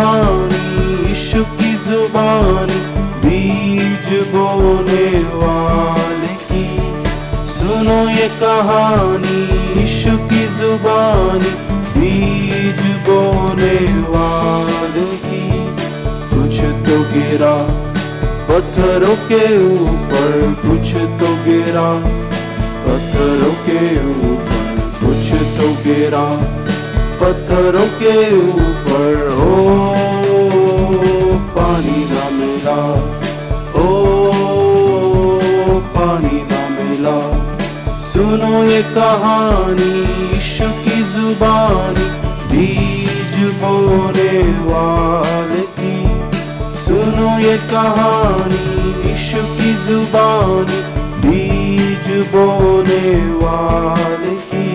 कहानी यीशु की जुबानी बीज बोने वाले की। सुनो ये कहानी यीशु की जुबानी बीज बोने वाले की। कुछ तो गिरा पत्थरों के ऊपर, कुछ तो गिरा पत्थरों के ऊपर, कुछ तो गिरा पत्थरों के ऊपर। ओ पानी ना मिला, ओ पानी ना मिला। सुनो ये कहानी यीशु की जुबानी बीज बोने वाले की। सुनो ये कहानी यीशु की जुबानी बीज बोने वाले की।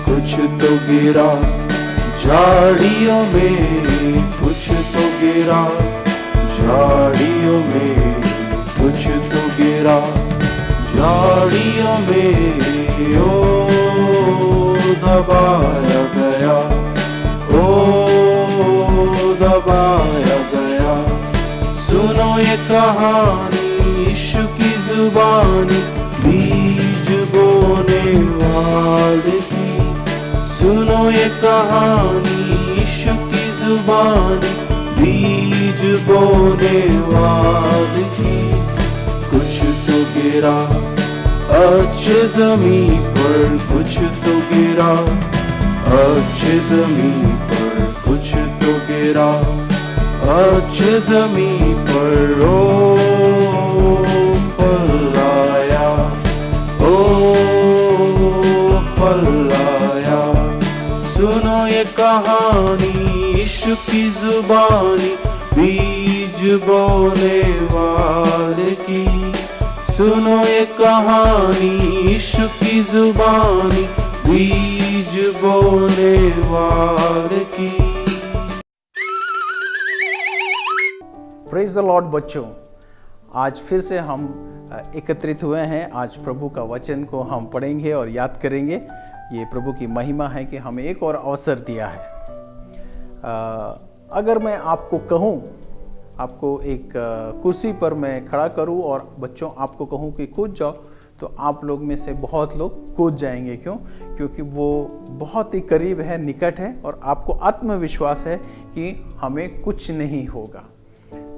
कुछ तो गिरा झाड़ियों में, कुछ तो गिरा झाड़ियों में, कुछ तो गिरा झाड़ियों में। ओ दबाया गया, ओ दबाया गया। सुनो ये कहानी यीशु की जुबानी बीज बोने वाले की। सुनो ये कहानी यीशु की जुबानी बीज बोने वाले की। कुछ तो गिरा अच्छे ज़मीन पर, कुछ तो गिरा अच्छे ज़मीन पर, कुछ तो गिरा अच्छे ज़मीन पर। ओ फल आया, ओ फल आया। सुनो ये कहानी यीशु की जुबानी बीज बोने वाले की। सुनो ये कहानी यीशु की जुबानी बीज बोने वाले की। प्रेज द लॉर्ड बच्चों, आज फिर से हम एकत्रित हुए हैं। आज प्रभु का वचन को हम पढ़ेंगे और याद करेंगे। ये प्रभु की महिमा है कि हमें एक और अवसर दिया है। अगर मैं आपको कहूँ, आपको एक कुर्सी पर मैं खड़ा करूँ और बच्चों आपको कहूँ कि कूद जाओ, तो आप लोग में से बहुत लोग कूद जाएंगे। क्यों? क्योंकि वो बहुत ही करीब है, निकट है और आपको आत्मविश्वास है कि हमें कुछ नहीं होगा।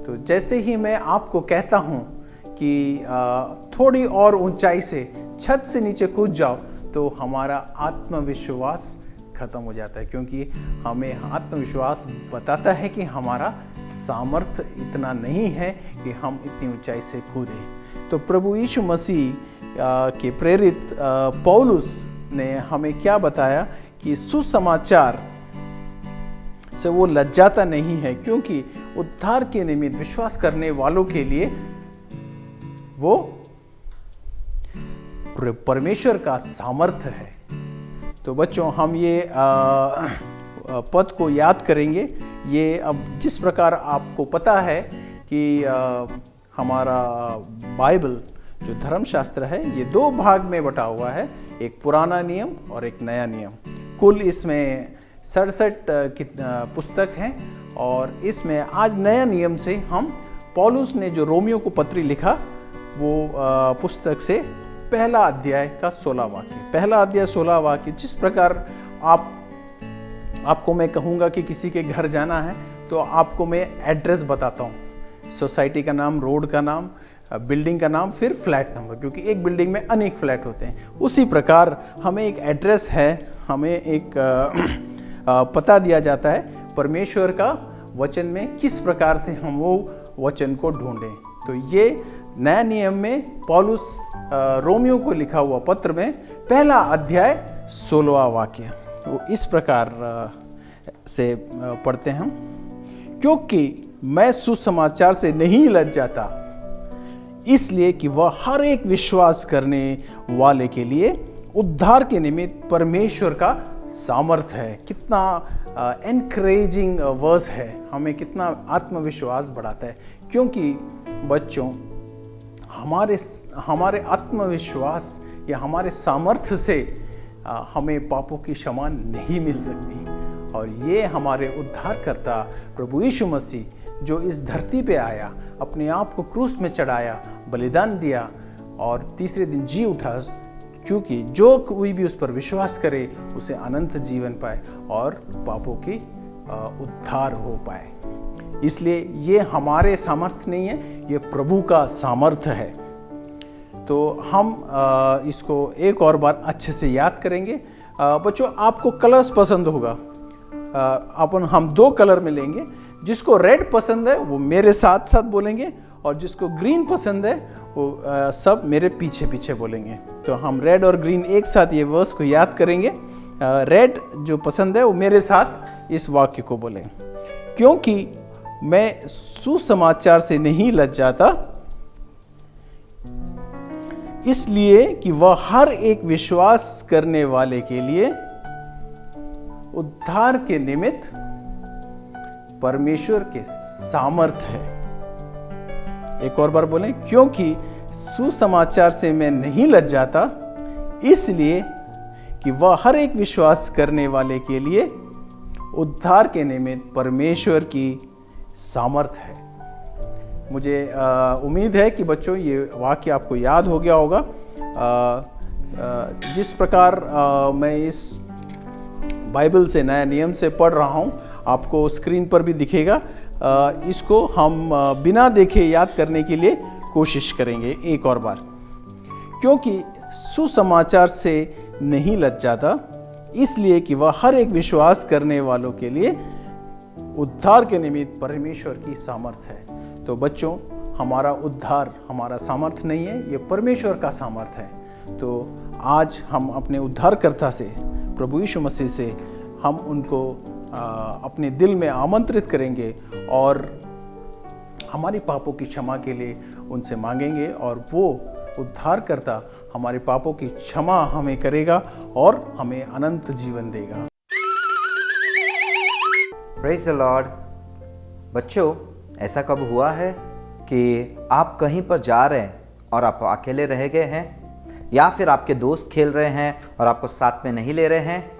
तो जैसे ही मैं आपको कहता हूँ कि थोड़ी और ऊंचाई से, छत से नीचे कूद जाओ, तो हमारा आत्मविश्वास खत्म हो जाता है, क्योंकि हमें आत्मविश्वास बताता है कि हमारा सामर्थ्य इतना नहीं है कि हम इतनी ऊंचाई से कूदें। तो प्रभु यीशु मसीह के प्रेरित पौलुस ने हमें क्या बताया कि सुसमाचार से वो लज्जाता नहीं है, क्योंकि उद्धार के निमित्त विश्वास करने वालों के लिए वो परमेश्वर का सामर्थ्य है। तो बच्चों, हम ये पद को याद करेंगे। ये अब जिस प्रकार आपको पता है कि हमारा बाइबल जो धर्मशास्त्र है, ये दो भाग में बटा हुआ है, एक पुराना नियम और एक नया नियम। कुल इसमें 67 पुस्तक हैं और इसमें आज नया नियम से हम पौलुस ने जो रोमियो को पत्री लिखा, वो पुस्तक से पहला अध्याय का 16 वाक्य, पहला अध्याय 16 वाक्य। जिस प्रकार आपको मैं कहूँगा कि किसी के घर जाना है, तो आपको मैं एड्रेस बताता हूँ, सोसाइटी का नाम, रोड का नाम, बिल्डिंग का नाम, फिर फ्लैट नंबर, क्योंकि एक बिल्डिंग में अनेक फ्लैट होते हैं। उसी प्रकार हमें एक एड्रेस है, हमें एक पता दिया जाता है परमेश्वर का वचन में, किस प्रकार से हम वो वचन को ढूंढें। तो ये नया नियम में पौलुस रोमियो को लिखा हुआ पत्र में पहला अध्याय 16वां वाक्य, वो इस प्रकार से पढ़ते हैं। क्योंकि मैं सुसमाचार से नहीं लज्जाता, इसलिए कि वह हर एक विश्वास करने वाले के लिए उद्धार के निमित्त परमेश्वर का सामर्थ है। कितना एनकरेजिंग वर्स है, हमें कितना आत्मविश्वास बढ़ाता है। क्योंकि बच्चों, हमारे आत्मविश्वास या हमारे सामर्थ्य से हमें पापों की क्षमा नहीं मिल सकती। और ये हमारे उद्धारकर्ता प्रभु यीशु मसीह जो इस धरती पे आया, अपने आप को क्रूस में चढ़ाया, बलिदान दिया और तीसरे दिन जी उठा, क्योंकि जो कोई भी उस पर विश्वास करे उसे अनंत जीवन पाए और पापों की उद्धार हो पाए। इसलिए ये हमारे सामर्थ्य नहीं है, ये प्रभु का सामर्थ्य है। तो हम इसको एक और बार अच्छे से याद करेंगे। बच्चों, आपको कलर्स पसंद होगा, हम 2 कलर में लेंगे। जिसको रेड पसंद है वो मेरे साथ साथ बोलेंगे और जिसको ग्रीन पसंद है वो सब मेरे पीछे पीछे बोलेंगे। तो हम रेड और ग्रीन एक साथ ये वर्स को याद करेंगे। रेड जो पसंद है वो मेरे साथ इस वाक्य को बोलें। क्योंकि मैं सुसमाचार से नहीं लज्जाता, इसलिए कि वह हर एक विश्वास करने वाले के लिए उद्धार के निमित्त परमेश्वर के सामर्थ है। एक और बार बोलें, क्योंकि सुसमाचार से मैं नहीं लज्जाता, इसलिए कि वह हर एक विश्वास करने वाले के लिए उद्धार के निमित्त परमेश्वर की सामर्थ है। मुझे उम्मीद है कि बच्चों ये वाक्य आपको याद हो गया होगा। जिस प्रकार मैं इस बाइबल से, नया नियम से पढ़ रहा हूँ, आपको स्क्रीन पर भी दिखेगा। इसको हम बिना देखे याद करने के लिए कोशिश करेंगे एक और बार। क्योंकि सुसमाचार से नहीं लज्जाता, इसलिए कि वह हर एक विश्वास करने वालों के लिए उद्धार के निमित्त परमेश्वर की सामर्थ है। तो बच्चों, हमारा उद्धार हमारा सामर्थ नहीं है, ये परमेश्वर का सामर्थ है। तो आज हम अपने उद्धारकर्ता से, प्रभु यीशु मसीह से, हम उनको अपने दिल में आमंत्रित करेंगे और हमारी पापों की क्षमा के लिए उनसे मांगेंगे और वो उद्धारकर्ता हमारे पापों की क्षमा हमें करेगा और हमें अनंत जीवन देगा। Praise the Lord. बच्चों, ऐसा कब हुआ है कि आप कहीं पर जा रहे हैं और आप अकेले रह गए हैं, या फिर आपके दोस्त खेल रहे हैं और आपको साथ में नहीं ले रहे हैं?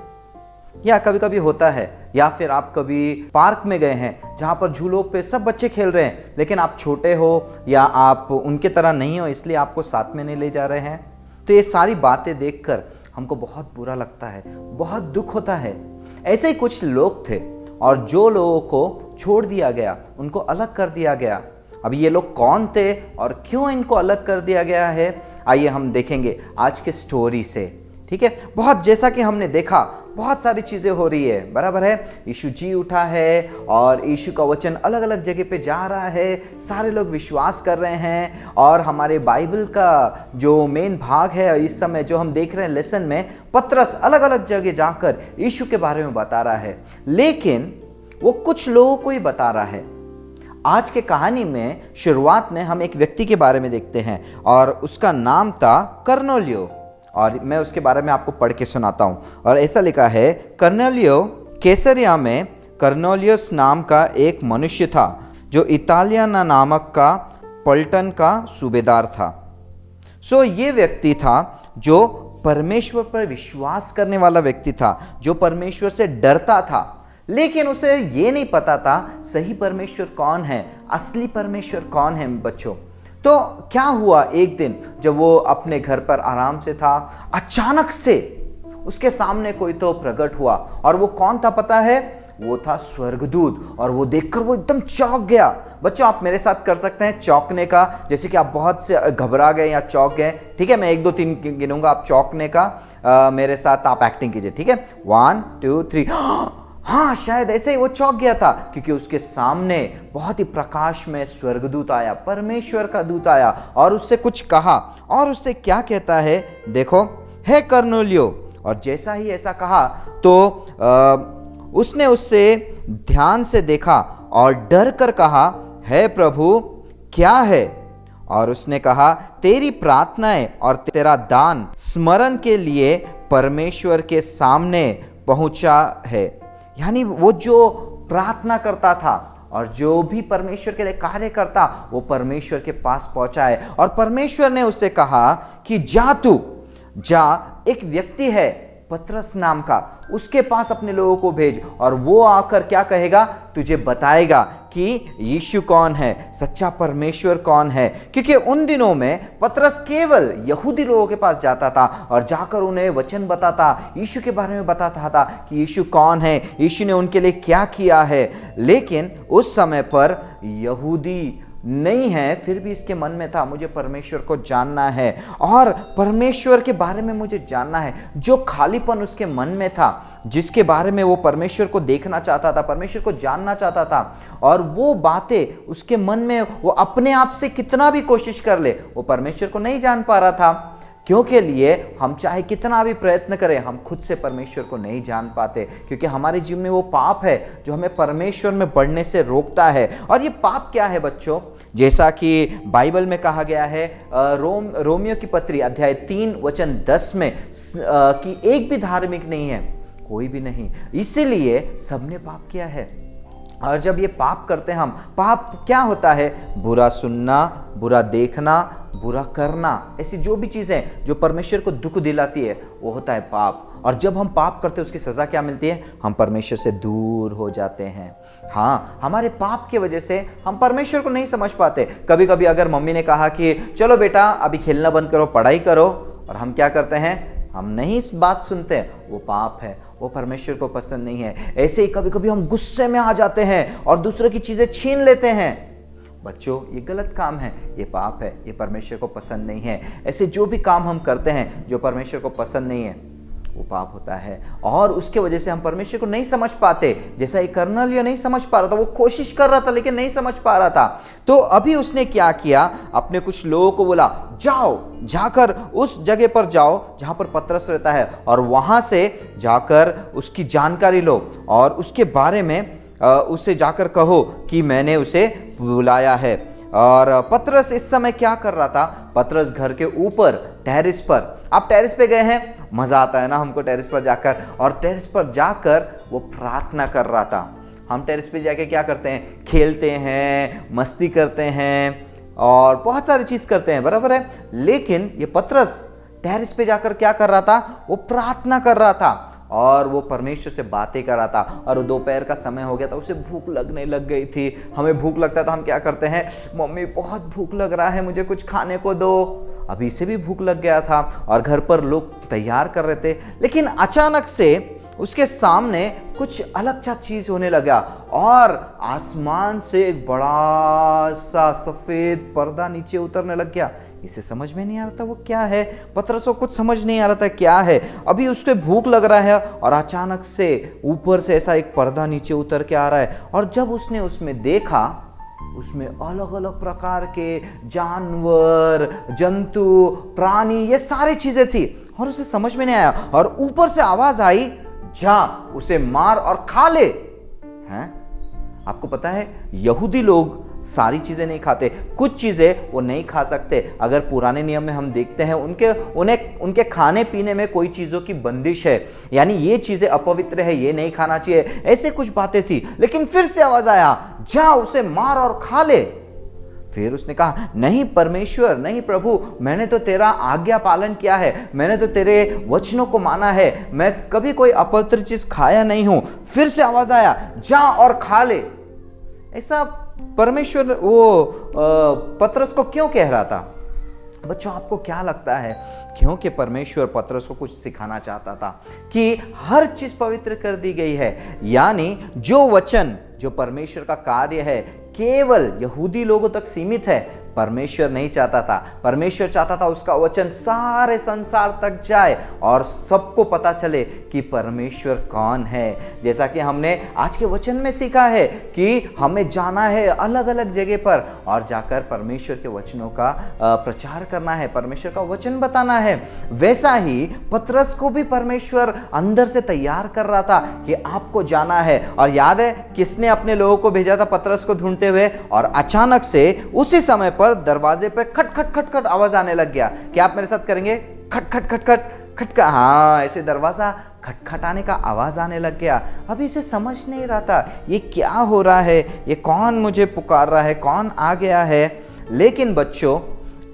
या कभी कभी होता है, या फिर आप कभी पार्क में गए हैं जहाँ पर झूलों पे सब बच्चे खेल रहे हैं, लेकिन आप छोटे हो या आप उनके तरह नहीं हो, इसलिए आपको साथ में नहीं ले जा रहे हैं। तो ये सारी बातें देखकर हमको बहुत बुरा लगता है, बहुत दुख होता है। ऐसे ही कुछ लोग थे और जो लोगों को छोड़ दिया गया, उनको अलग कर दिया गया। अब ये लोग कौन थे और क्यों इनको अलग कर दिया गया है, आइए हम देखेंगे आज के स्टोरी से। ठीक है, बहुत जैसा कि हमने देखा, बहुत सारी चीज़ें हो रही है, बराबर है। यीशु जी उठा है और यीशु का वचन अलग अलग जगह पे जा रहा है, सारे लोग विश्वास कर रहे हैं। और हमारे बाइबल का जो मेन भाग है इस समय जो हम देख रहे हैं लेसन में, पतरस अलग अलग जगह जाकर यीशु के बारे में बता रहा है, लेकिन वो कुछ लोगों को ही बता रहा है। आज के कहानी में शुरुआत में हम एक व्यक्ति के बारे में देखते हैं और उसका नाम था कर्नेलियो, और मैं उसके बारे में आपको पढ़ के सुनाता हूं। और ऐसा लिखा है, कर्नेलियो कैसरिया में कर्नेलियस नाम का एक मनुष्य था जो इतालियाना नामक का पलटन का सूबेदार था। ये व्यक्ति था जो परमेश्वर पर विश्वास करने वाला व्यक्ति था, जो परमेश्वर से डरता था, लेकिन उसे ये नहीं पता था सही परमेश्वर कौन है, असली परमेश्वर कौन है। बच्चों, तो क्या हुआ, एक दिन जब वो अपने घर पर आराम से था, अचानक से उसके सामने कोई तो प्रकट हुआ। और वो कौन था पता है? वो था स्वर्गदूत। और वो देखकर वो एकदम चौंक गया। बच्चों, आप मेरे साथ कर सकते हैं चौंकने का, जैसे कि आप बहुत से घबरा गए या चौंक गए। ठीक है, मैं 1 2 3 गिनूंगा, आप चौंकने का मेरे साथ आप एक्टिंग कीजिए। ठीक है, 1 2 3। हाँ, शायद ऐसे ही वो चौंक गया था, क्योंकि उसके सामने बहुत ही प्रकाश में स्वर्गदूत आया, परमेश्वर का दूत आया और उससे कुछ कहा। और उससे क्या कहता है, देखो, हे कर्नेलियो। और जैसा ही ऐसा कहा तो उसने उससे ध्यान से देखा और डर कर कहा, हे प्रभु, क्या है? और उसने कहा, तेरी प्रार्थनाएं और तेरा दान स्मरण के लिए परमेश्वर के सामने पहुंचा है। यानी वो जो प्रार्थना करता था और जो भी परमेश्वर के लिए कार्य करता, वो परमेश्वर के पास पहुंचा है। और परमेश्वर ने उससे कहा कि जा, तू जा, एक व्यक्ति है पतरस नाम का, उसके पास अपने लोगों को भेज, और वो आकर क्या कहेगा, तुझे बताएगा कि यीशु कौन है, सच्चा परमेश्वर कौन है। क्योंकि उन दिनों में पतरस केवल यहूदी लोगों के पास जाता था और जाकर उन्हें वचन बताता, यीशु के बारे में बताता था कि यीशु कौन है, यीशु ने उनके लिए क्या किया है। लेकिन उस समय पर यहूदी नहीं है, फिर भी इसके मन में था मुझे परमेश्वर को जानना है और परमेश्वर के बारे में मुझे जानना है। जो खालीपन उसके मन में था, जिसके बारे में वो परमेश्वर को देखना चाहता था, परमेश्वर को जानना चाहता था, और वो बातें उसके मन में वो अपने आप से कितना भी कोशिश कर ले, वो परमेश्वर को नहीं जान पा रहा था। क्योंकि लिए हम चाहे कितना भी प्रयत्न करें, हम खुद से परमेश्वर को नहीं जान पाते, क्योंकि हमारे जीवन में वो पाप है जो हमें परमेश्वर में बढ़ने से रोकता है। और ये पाप क्या है बच्चों? जैसा कि बाइबल में कहा गया है रोमियो की पत्री अध्याय 3 वचन 10 में कि एक भी धार्मिक नहीं है, कोई भी नहीं, इसीलिए सबने पाप किया है। और जब ये पाप करते हैं हम, पाप क्या होता है? बुरा सुनना, बुरा देखना, बुरा करना, ऐसी जो भी चीज़ें जो परमेश्वर को दुख दिलाती है वो होता है पाप। और जब हम पाप करते हैं उसकी सज़ा क्या मिलती है? हम परमेश्वर से दूर हो जाते हैं। हाँ, हमारे पाप की वजह से हम परमेश्वर को नहीं समझ पाते। कभी कभी अगर मम्मी ने कहा कि चलो बेटा अभी खेलना बंद करो, पढ़ाई करो, और हम क्या करते हैं? हम नहीं इस बात सुनते, वो पाप है, वो परमेश्वर को पसंद नहीं है। ऐसे ही कभी कभी हम गुस्से में आ जाते हैं और दूसरे की चीज़ें छीन लेते हैं। बच्चों, ये गलत काम है, ये पाप है, ये परमेश्वर को पसंद नहीं है। ऐसे जो भी काम हम करते हैं जो परमेश्वर को पसंद नहीं है, वो पाप होता है। और उसके वजह से हम परमेश्वर को नहीं समझ पाते। जैसा ये कर्नल ये नहीं समझ पा रहा था, वो कोशिश कर रहा था लेकिन नहीं समझ पा रहा था। तो अभी उसने क्या किया? अपने कुछ लोगों को बोला, जाओ, जाकर उस जगह पर जाओ जहां पर पतरस रहता है, और वहां से जाकर उसकी जानकारी लो और उसके बारे में उसे जाकर कहो कि मैंने उसे बुलाया है। और पतरस इस समय क्या कर रहा था? पतरस घर के ऊपर टेरेस पर, आप टेरेस पे गए हैं, मजा आता है ना हमको टेरेस पर जाकर, और टेरेस पर जाकर वो प्रार्थना कर रहा था। हम टेरेस पे जाके क्या करते हैं? खेलते हैं, मस्ती करते हैं और बहुत सारी चीज करते हैं, बराबर है। लेकिन ये पतरस टेरेस पे जाकर क्या कर रहा था? वो प्रार्थना कर रहा था और वो परमेश्वर से बातें कर रहा था। और दोपहर का समय हो गया था, उसे भूख लगने लग गई थी। हमें भूख लगता है तो हम क्या करते हैं? मम्मी बहुत भूख लग रहा है, मुझे कुछ खाने को दो। अभी इसे भी भूख लग गया था और घर पर लोग तैयार कर रहे थे। लेकिन अचानक से उसके सामने कुछ अलग सा चीज होने लगा और आसमान से एक बड़ा सा सफेद पर्दा नीचे उतरने लग गया। इसे समझ में नहीं आ रहा था वो क्या है। पतरस को कुछ समझ नहीं आ रहा था क्या है। अभी उसके भूख लग रहा है और अचानक से ऊपर से ऐसा एक पर्दा नीचे उतर के आ रहा है। और जब उसने उसमें देखा, उसमें अलग अलग प्रकार के जानवर, जंतु, प्राणी, ये सारी चीजें थी और उसे समझ में नहीं आया। और ऊपर से आवाज आई, जा उसे मार और खा ले। हैं? आपको पता है यहूदी लोग सारी चीजें नहीं खाते, कुछ चीजें वो नहीं खा सकते। अगर पुराने नियम में हम देखते हैं उनके खाने पीने में कोई चीजों की बंदिश है, यानी ये चीजें अपवित्र है, ये नहीं खाना चाहिए, ऐसे कुछ बातें थी। लेकिन फिर से आवाज आया, जा उसे मार और खा ले। फिर उसने कहा, नहीं परमेश्वर, नहीं प्रभु, मैंने तो तेरा आज्ञा पालन किया है, मैंने तो तेरे वचनों को माना है, मैं कभी कोई अपवित्र चीज खाया नहीं हूं। फिर से आवाज आया, जा और खा ले। ऐसा परमेश्वर वो पतरस को क्यों कह रहा था? बच्चों, आपको क्या लगता है? क्योंकि परमेश्वर पतरस को कुछ सिखाना चाहता था कि हर चीज पवित्र कर दी गई है। यानी जो वचन, जो परमेश्वर का कार्य है, केवल यहूदी लोगों तक सीमित है, परमेश्वर नहीं चाहता था। परमेश्वर चाहता था उसका वचन सारे संसार तक जाए और सबको पता चले कि परमेश्वर कौन है। जैसा कि हमने आज के वचन में सीखा है कि हमें जाना है अलग अलग जगह पर और जाकर परमेश्वर के वचनों का प्रचार करना है, परमेश्वर का वचन बताना है। वैसा ही पतरस को भी परमेश्वर अंदर से तैयार कर रहा था कि आपको जाना है। और याद है किसने अपने लोगों को भेजा था पतरस को ढूंढते हुए? और अचानक से उसी समय पर दरवाजे पे खट खट खट खट आवाज आने लग गया। क्या आप मेरे साथ करेंगे? खट खट खट खट खटका। हाँ, ऐसे दरवाजा खटखटाने का आवाज आने लग गया। अभी इसे समझ नहीं रहा था ये क्या हो रहा है, ये कौन मुझे पुकार रहा है, कौन आ गया है। लेकिन बच्चों,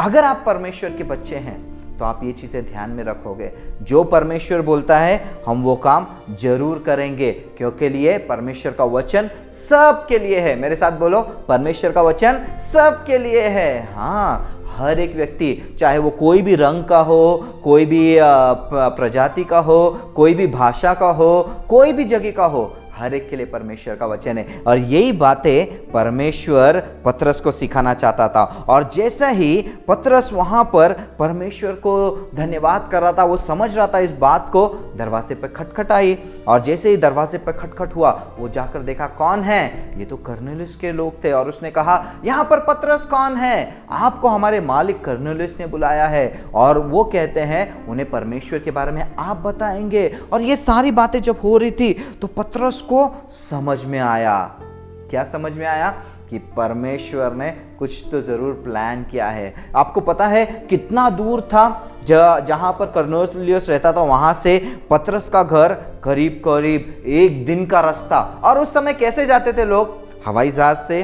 अगर आप परमेश्वर के बच्चे हैं तो आप ये चीज़ें ध्यान में रखोगे। जो परमेश्वर बोलता है हम वो काम जरूर करेंगे, क्योंकि लिए परमेश्वर का वचन सबके लिए है। मेरे साथ बोलो, परमेश्वर का वचन सबके लिए है। हाँ, हर एक व्यक्ति, चाहे वो कोई भी रंग का हो, कोई भी प्रजाति का हो, कोई भी भाषा का हो, कोई भी जगह का हो, हर एक के लिए परमेश्वर का वचन है। और यही बातें परमेश्वर पतरस को सिखाना चाहता था। और जैसा ही पतरस वहां पर परमेश्वर को धन्यवाद कर रहा था, वो समझ रहा था इस बात को, दरवाजे पर खटखट आई। और जैसे ही दरवाजे पर खटखट हुआ, वो जाकर देखा कौन है, ये तो कर्नेलियुस के लोग थे। और उसने कहा, यहाँ पर पतरस कौन है? आपको हमारे मालिक कर्नेलियुस ने बुलाया है और वो कहते हैं उन्हें परमेश्वर के बारे में आप बताएंगे। और ये सारी बातें जब हो रही थी तो पतरस को समझ में आया। क्या समझ में आया? कि परमेश्वर ने कुछ तो जरूर प्लान किया है। आपको पता है कितना दूर था जहां पर कर्नेलियुस रहता था, वहां से पतरस का घर करीब करीब 1 दिन का रास्ता। और उस समय कैसे जाते थे लोग? हवाई जहाज से,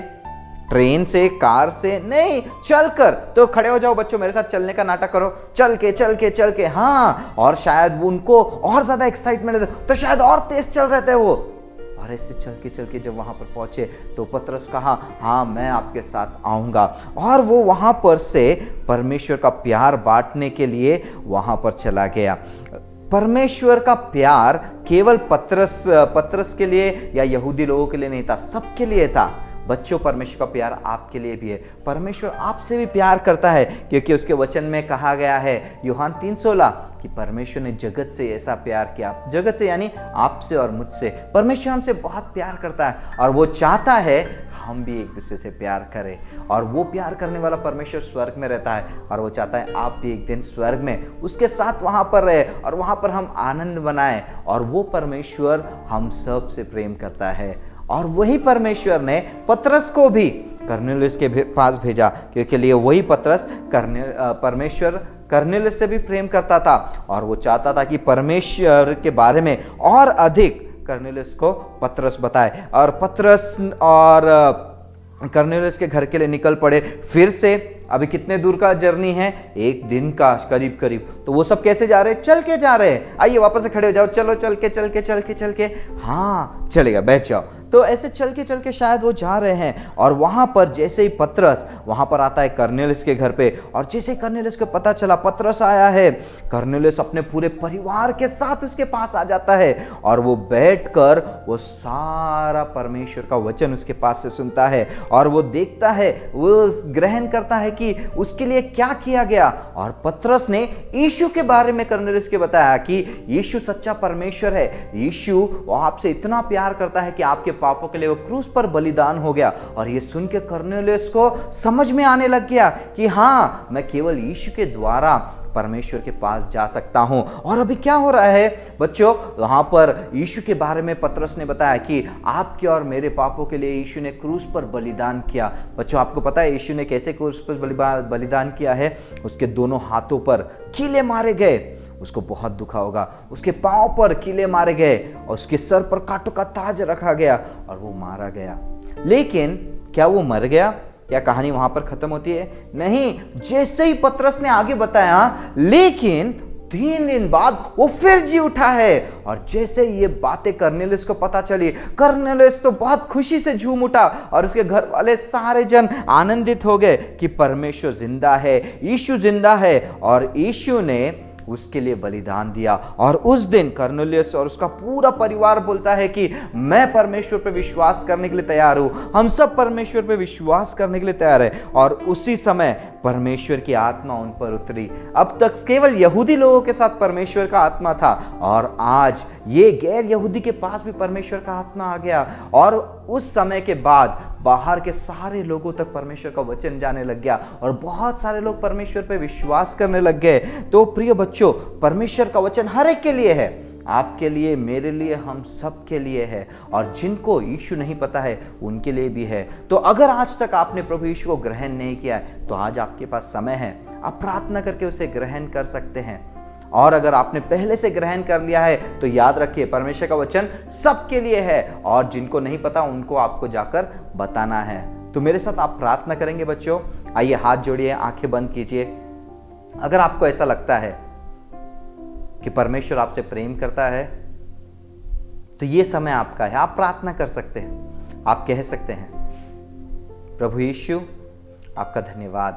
ट्रेन से, कार से नहीं, चलकर। तो खड़े हो जाओ बच्चों, मेरे साथ चलने का नाटक करो, चल के। हाँ, और शायद उनको और ज्यादा एक्साइटमेंट तो शायद और तेज चल रहे थे वो। और ऐसे चल के जब वहां पर पहुंचे तो पतरस कहा, हाँ मैं आपके साथ आऊंगा। और वो वहां पर से परमेश्वर का प्यार बांटने के लिए वहां पर चला गया। परमेश्वर का प्यार केवल पतरस के लिए या यहूदी लोगों के लिए नहीं था, सबके लिए था। बच्चों, परमेश्वर का प्यार आपके लिए भी है। परमेश्वर आपसे भी प्यार करता है, क्योंकि उसके वचन में कहा गया है यूहन्ना 3:16 कि परमेश्वर ने जगत से ऐसा प्यार किया। जगत से यानी आपसे और मुझसे। परमेश्वर हमसे बहुत प्यार करता है और वो चाहता है हम भी एक दूसरे से प्यार करें। और वो प्यार करने वाला परमेश्वर स्वर्ग में रहता है और वो चाहता है आप भी एक दिन स्वर्ग में उसके साथ वहां पर रहे और वहां पर हम आनंद मनाएं। और वो परमेश्वर हम सब से प्रेम करता है। और वही परमेश्वर ने पतरस को भी कर्नेलियुस के पास भेजा, क्योंकि लिए वही पतरस परमेश्वर कर्नेलियुस से भी प्रेम करता था और वो चाहता था कि परमेश्वर के बारे में और अधिक कर्नेलियुस को पतरस बताए। और पतरस और कर्नेलियुस के घर के लिए निकल पड़े फिर से। अभी कितने दूर का जर्नी है? 1 दिन का करीब करीब। तो वो सब कैसे जा रहे हैं? चल के जा रहे हैं। आइए वापस से खड़े हो जाओ, चलो चल के। हाँ चलेगा, बैठ जाओ। तो ऐसे चल के शायद वो जा रहे हैं। और वहां पर जैसे ही पतरस वहां पर आता है कर्नेलियुस के घर पे, और जैसे ही कर्नेलियुस को पता चला पतरस आया है, कर्नेलियुस अपने पूरे परिवार के साथ उसके पास आ जाता है और वो बैठकर वो सारा परमेश्वर का वचन उसके पास से सुनता है। और वो देखता है, वो ग्रहण करता है कि उसके लिए क्या किया गया। और पतरस ने यीशु के बारे में कर्नेलियुस को बताया कि यीशु सच्चा परमेश्वर है। यीशु वो आपसे इतना प्यार करता है कि आपके पापों के लिए वो क्रूस पर बलिदान हो गया। और ये सुन के कर्नेलियुस को समझ में आने लग गया कि हाँ, मैं केवल यीशु के द्वारा परमेश्वर के पास जा सकता हूं। और अभी क्या हो रहा है बच्चों? वहां पर यीशु के बारे में पतरस ने बताया कि आपके और मेरे पापों के लिए यीशु ने क्रूस पर बलिदान किया। बच्चों, आपको पता है यीशु ने कैसे क्रूस पर बलिदान किया है? उसके दोनों हाथों पर कीले मारे गए, उसको बहुत दुखा होगा। उसके पांव पर कीले मारे गए और उसके सर पर कांटों का ताज रखा गया और वो मारा गया। लेकिन क्या वो मर गया? क्या कहानी वहां पर खत्म होती है? नहीं। जैसे ही पतरस ने आगे बताया, लेकिन 3 दिन बाद वो फिर जी उठा है। और जैसे ये बातें कर्नेलियुस को पता चली, कर्नेलियुस तो बहुत खुशी से झूम उठा और उसके घर वाले सारे जन आनंदित हो गए कि परमेश्वर जिंदा है, यीशु जिंदा है और यीशु ने उसके लिए बलिदान दिया। और उस दिन कर्नेलियुस और उसका पूरा परिवार बोलता है कि मैं परमेश्वर पर विश्वास करने के लिए तैयार हूं। हम सब परमेश्वर पर विश्वास करने के लिए तैयार है। और उसी समय परमेश्वर की आत्मा उन पर उतरी। अब तक केवल यहूदी लोगों के साथ परमेश्वर का आत्मा था और आज ये गैर यहूदी के पास भी परमेश्वर का आत्मा आ गया। और उस समय के बाद बाहर के सारे लोगों तक परमेश्वर का वचन जाने लग गया और बहुत सारे लोग परमेश्वर पर विश्वास करने लग गए। तो प्रिय बच्चों, परमेश्वर का वचन हर एक के लिए है, आपके लिए, मेरे लिए, हम सब के लिए है। और जिनको यीशु नहीं पता है उनके लिए भी है। तो अगर आज तक आपने प्रभु यीशु को ग्रहण नहीं किया है तो आज आपके पास समय है, आप प्रार्थना करके उसे ग्रहण कर सकते हैं। और अगर आपने पहले से ग्रहण कर लिया है तो याद रखिए, परमेश्वर का वचन सबके लिए है और जिनको नहीं पता उनको आपको जाकर बताना है। तो मेरे साथ आप प्रार्थना करेंगे बच्चों। आइए हाथ जोड़िए, आंखें बंद कीजिए। अगर आपको ऐसा लगता है कि परमेश्वर आपसे प्रेम करता है, तो ये समय आपका है। आप प्रार्थना कर सकते हैं। आप कह सकते हैं, प्रभु यीशु, आपका धन्यवाद,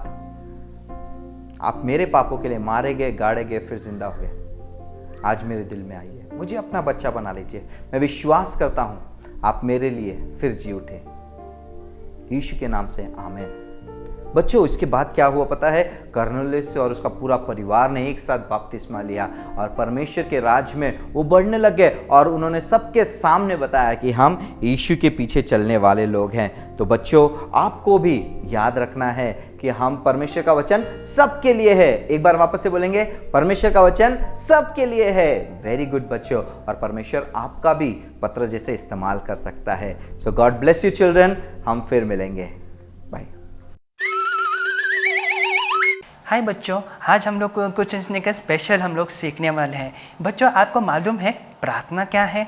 आप मेरे पापों के लिए मारे गए, गाड़े गए, फिर जिंदा हो गए। आज मेरे दिल में आइए, मुझे अपना बच्चा बना लीजिए। मैं विश्वास करता हूं आप मेरे लिए फिर जी उठे। यीशु के नाम से आमीन। बच्चों, इसके बाद क्या हुआ पता है? कर्नेलियुस और उसका पूरा परिवार ने एक साथ बपतिस्मा लिया और परमेश्वर के राज्य में वो बढ़ने लगे और उन्होंने सबके सामने बताया कि हम यीशु के पीछे चलने वाले लोग हैं। तो बच्चों, आपको भी याद रखना है कि हम परमेश्वर का वचन सबके लिए है। एक बार वापस से बोलेंगे, परमेश्वर का वचन सबके लिए है। वेरी गुड बच्चों, और परमेश्वर आपका भी पत्र जैसे इस्तेमाल कर सकता है। सो गॉड ब्लेस यू चिल्ड्रन। हम फिर मिलेंगे। बाय। हाय बच्चों, आज हम लोग कुछ इसने का स्पेशल हम लोग सीखने वाले हैं। बच्चों, आपको मालूम है प्रार्थना क्या है?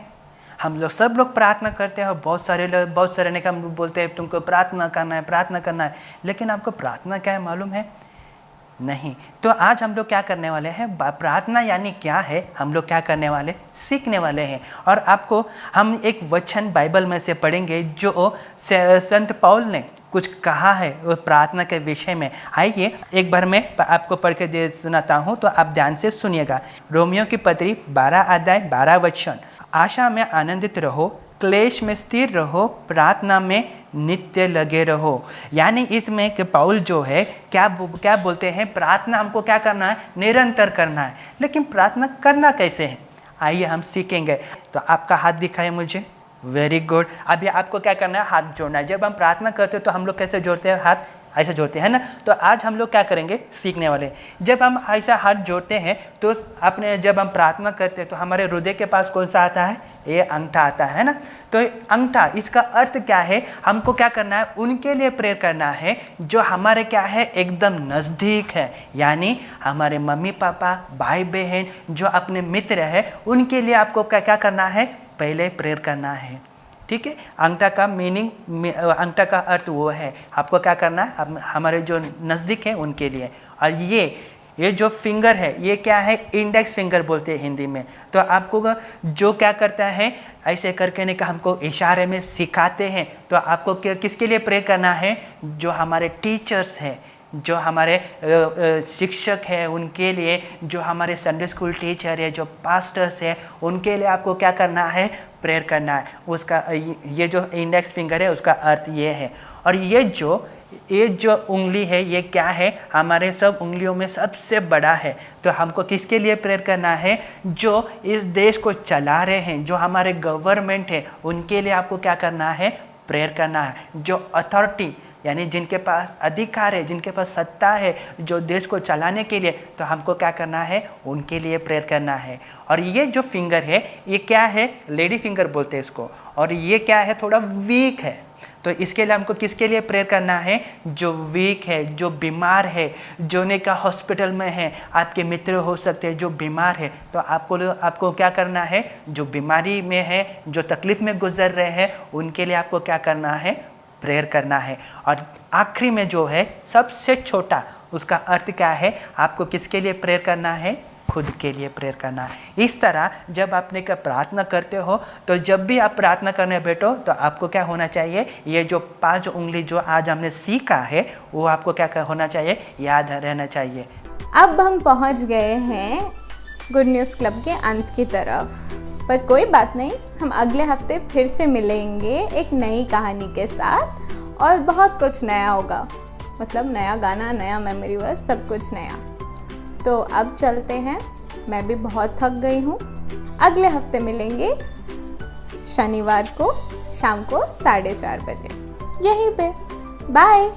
हम लोग सब लोग प्रार्थना करते हैं और बहुत सारे ने हम बोलते हैं तुमको प्रार्थना करना है, लेकिन आपको प्रार्थना क्या है मालूम है? नहीं। तो आज हम लोग क्या करने वाले हैं, प्रार्थना यानी क्या है, हम लोग क्या करने वाले, सीखने वाले हैं। और आपको हम एक वचन बाइबल में से पढ़ेंगे जो संत पौल ने कुछ कहा है वो प्रार्थना के विषय में। आइए एक बार मैं आपको पढ़ के दे सुनाता हूँ, तो आप ध्यान से सुनिएगा। रोमियो की पत्री 12 अध्याय 12 वचन, आशा में आनंदित रहो, क्लेश में स्थिर रहो, प्रार्थना में नित्य लगे रहो। यानी इसमें कि पौल जो है क्या बोलते हैं, प्रार्थना हमको क्या करना है, निरंतर करना है। लेकिन प्रार्थना करना कैसे है, आइए हम सीखेंगे। तो आपका हाथ दिखाइए मुझे। Very good. अभी आपको क्या करना है, हाथ जोड़ना है। जब हम प्रार्थना करते हैं तो हम लोग कैसे जोड़ते हैं, हाथ ऐसे जोड़ते हैं ना। तो आज हम लोग क्या करेंगे, सीखने वाले। जब हम ऐसा हाथ जोड़ते हैं तो जब हम प्रार्थना करते हैं तो हमारे हृदय के पास कौन सा आता है, ये अंगूठा आता है ना। तो अंगूठा, इसका अर्थ क्या है, हमको क्या करना है, उनके लिए प्रेयर करना है जो हमारे क्या है, एकदम नज़दीक है। यानी हमारे मम्मी पापा, भाई बहन, जो अपने मित्र है, उनके लिए आपको क्या करना है, पहले प्रेयर करना है। ठीक है। अंगूठा का मीनिंग, अंगूठा का अर्थ वो है, आपको क्या करना है, हमारे जो नज़दीक है उनके लिए। और ये जो फिंगर है, ये क्या है, इंडेक्स फिंगर बोलते हैं हिंदी में। तो आपको जो क्या करता है, ऐसे करके नहीं, हमको इशारे में सिखाते हैं। तो आपको किसके लिए प्रे करना है, जो हमारे टीचर्स हैं, जो हमारे शिक्षक हैं उनके लिए, जो हमारे संडे स्कूल टीचर है, जो पास्टर्स है, उनके लिए आपको क्या करना है, प्रेयर करना है। उसका ये जो इंडेक्स फिंगर है उसका अर्थ ये है। और ये जो उंगली है, ये क्या है, हमारे सब उंगलियों में सबसे बड़ा है। तो हमको किसके लिए प्रेयर करना है, जो इस देश को चला रहे हैं, जो हमारे गवर्नमेंट है, उनके लिए आपको क्या करना है, प्रेयर करना है। जो अथॉरिटी यानी जिनके पास अधिकार है, जिनके पास सत्ता है, जो देश को चलाने के लिए, तो हमको क्या करना है, उनके लिए प्रेयर करना है। और ये जो फिंगर है, ये क्या है, लेडी फिंगर बोलते हैं इसको। और ये क्या है, थोड़ा वीक है। तो इसके लिए हमको किसके लिए प्रेयर करना है, जो वीक है, जो बीमार है, जो ने का हॉस्पिटल में है, आपके मित्र हो सकते हैं जो बीमार है। तो आपको क्या करना है, जो बीमारी में है, जो तकलीफ में गुजर रहे हैं, उनके लिए आपको क्या करना है, प्रेयर करना है। और आखिरी में जो है सबसे छोटा, उसका अर्थ क्या है, आपको किसके लिए प्रेयर करना है, खुद के लिए प्रेयर करना है। इस तरह जब आपने का प्रार्थना करते हो, तो जब भी आप प्रार्थना करने बैठो तो आपको क्या होना चाहिए, ये जो 5 उंगली जो आज हमने सीखा है, वो आपको क्या होना चाहिए, याद रहना चाहिए। अब हम पहुंच गए हैं गुड न्यूज़ क्लब के अंत की तरफ, पर कोई बात नहीं, हम अगले हफ्ते फिर से मिलेंगे एक नई कहानी के साथ और बहुत कुछ नया होगा। मतलब नया गाना, नया मेमोरी वर्स, सब कुछ नया। तो अब चलते हैं, मैं भी बहुत थक गई हूँ। अगले हफ्ते मिलेंगे शनिवार को शाम को 4:30 बजे यहीं पे। बाय।